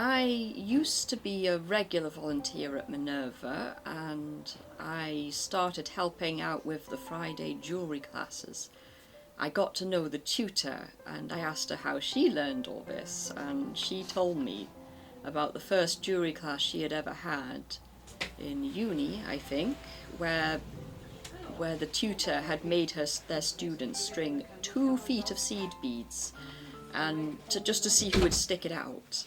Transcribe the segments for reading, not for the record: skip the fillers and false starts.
I used to be a regular volunteer at Minerva, and I started helping out with the Friday jewellery classes. I got to know the tutor, and I asked her how she learned all this, and she told me about the first jewellery class she had ever had in uni, I think, where the tutor had made their students string 2 feet of seed beads, and just to see who would stick it out.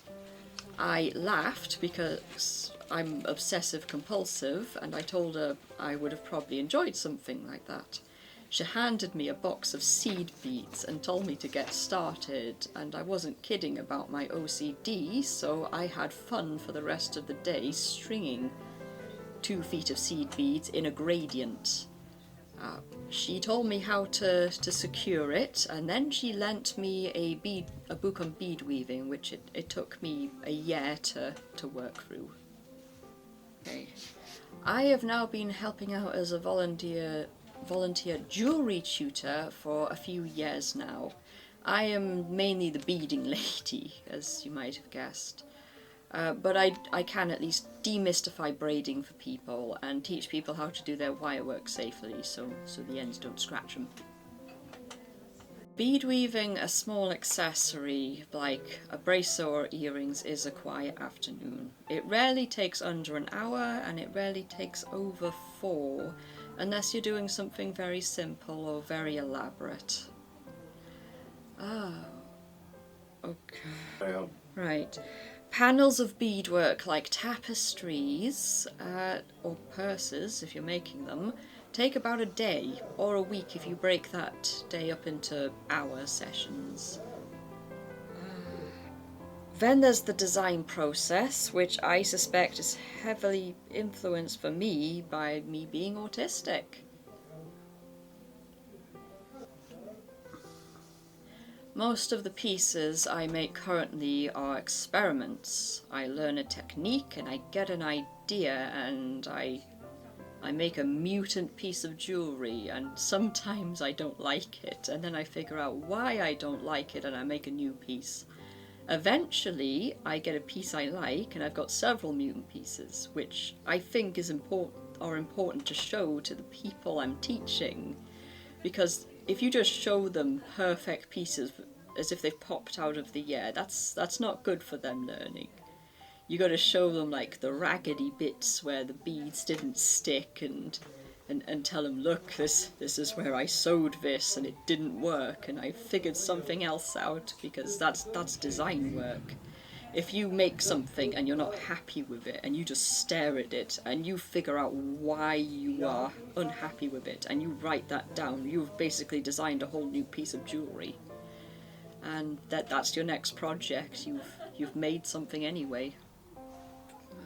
I laughed because I'm obsessive compulsive, and I told her I would have probably enjoyed something like that. She handed me a box of seed beads and told me to get started, and I wasn't kidding about my OCD, so I had fun for the rest of the day stringing 2 feet of seed beads in a gradient. She told me how to secure it, and then she lent me a book on bead weaving, which it took me a year to work through. Okay. I have now been helping out as a volunteer jewellery tutor for a few years now. I am mainly the beading lady, as you might have guessed. But I can at least demystify braiding for people and teach people how to do their wire work safely so the ends don't scratch them. Bead weaving a small accessory like a bracelet or earrings is a quiet afternoon. It rarely takes under an hour, and it rarely takes over 4 unless you're doing something very simple or very elaborate. Oh, okay. Right. Panels of beadwork like tapestries, or purses if you're making them, take about a day, or a week if you break that day up into hour sessions. Then there's the design process, which I suspect is heavily influenced for me by me being autistic. Most of the pieces I make currently are experiments. I learn a technique and I get an idea, and I make a mutant piece of jewellery, and sometimes I don't like it, and then I figure out why I don't like it and I make a new piece. Eventually I get a piece I like, and I've got several mutant pieces, which I think is important to show to the people I'm teaching, because if you just show them perfect pieces as if they've popped out of the air, that's not good for them learning. You got to show them like the raggedy bits where the beads didn't stick, and tell them, look, this is where I sewed this and it didn't work and I figured something else out, because that's design work. If you make something and you're not happy with it and you just stare at it and you figure out why you are unhappy with it and you write that down, you've basically designed a whole new piece of jewellery. And that's your next project. You've made something anyway.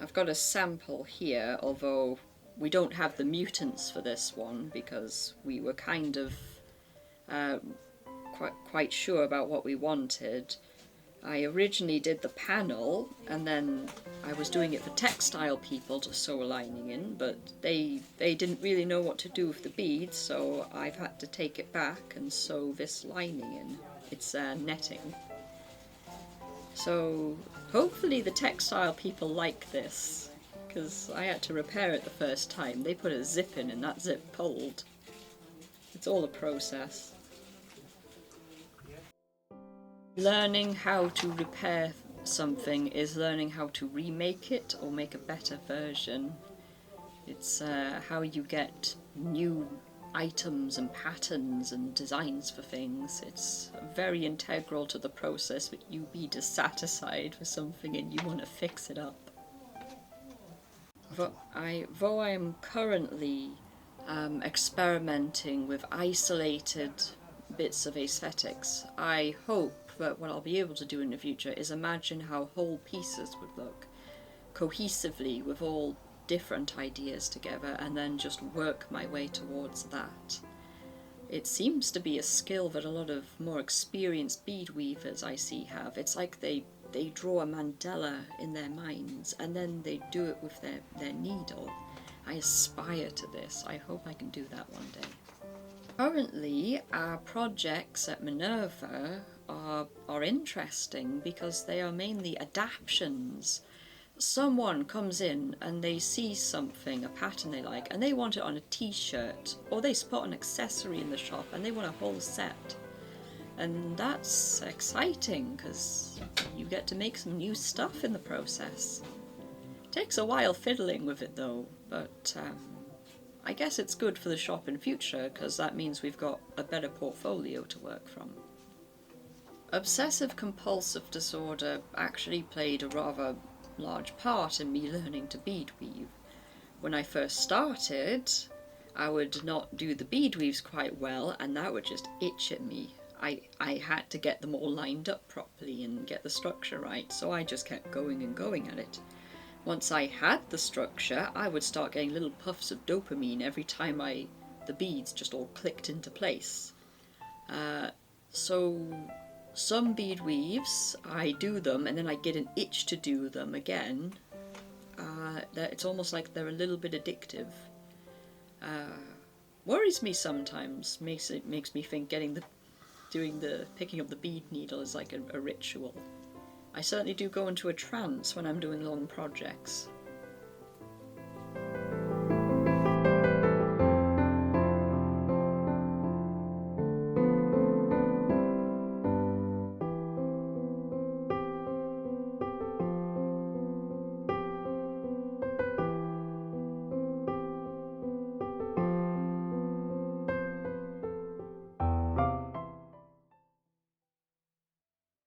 I've got a sample here, although we don't have the mutants for this one because we were kind of quite sure about what we wanted. I originally did the panel, and then I was doing it for textile people to sew a lining in, but they didn't really know what to do with the beads, so I've had to take it back and sew this lining in. It's netting. So hopefully the textile people like this, because I had to repair it the first time. They put a zip in and that zip pulled. It's all a process. Learning how to repair something is learning how to remake it or make a better version. It's how you get new items and patterns and designs for things. It's very integral to the process that you be dissatisfied with something and you want to fix it up. Though I am currently experimenting with isolated bits of aesthetics, I hope that what I'll be able to do in the future is imagine how whole pieces would look cohesively with all different ideas together, and then just work my way towards that. It seems to be a skill that a lot of more experienced bead weavers I see have. It's like they draw a mandala in their minds and then they do it with their needle. I aspire to this. I hope I can do that one day. Currently, our projects at Minerva are are interesting because they are mainly adaptions. Someone comes in and they see something, a pattern they like, and they want it on a t-shirt, or they spot an accessory in the shop and they want a whole set. And that's exciting because you get to make some new stuff in the process. Takes a while fiddling with it though, but I guess it's good for the shop in future because that means we've got a better portfolio to work from. Obsessive compulsive disorder actually played a rather large part in me learning to bead weave. When I first started, I would not do the bead weaves quite well and that would just itch at me. I had to get them all lined up properly and get the structure right, so I just kept going and going at it. Once I had the structure, I would start getting little puffs of dopamine every time the beads just all clicked into place. So some bead weaves, I do them and then I get an itch to do them again. It's almost like they're a little bit addictive. Worries me sometimes, makes me think picking up the bead needle is like a ritual. I certainly do go into a trance when I'm doing long projects.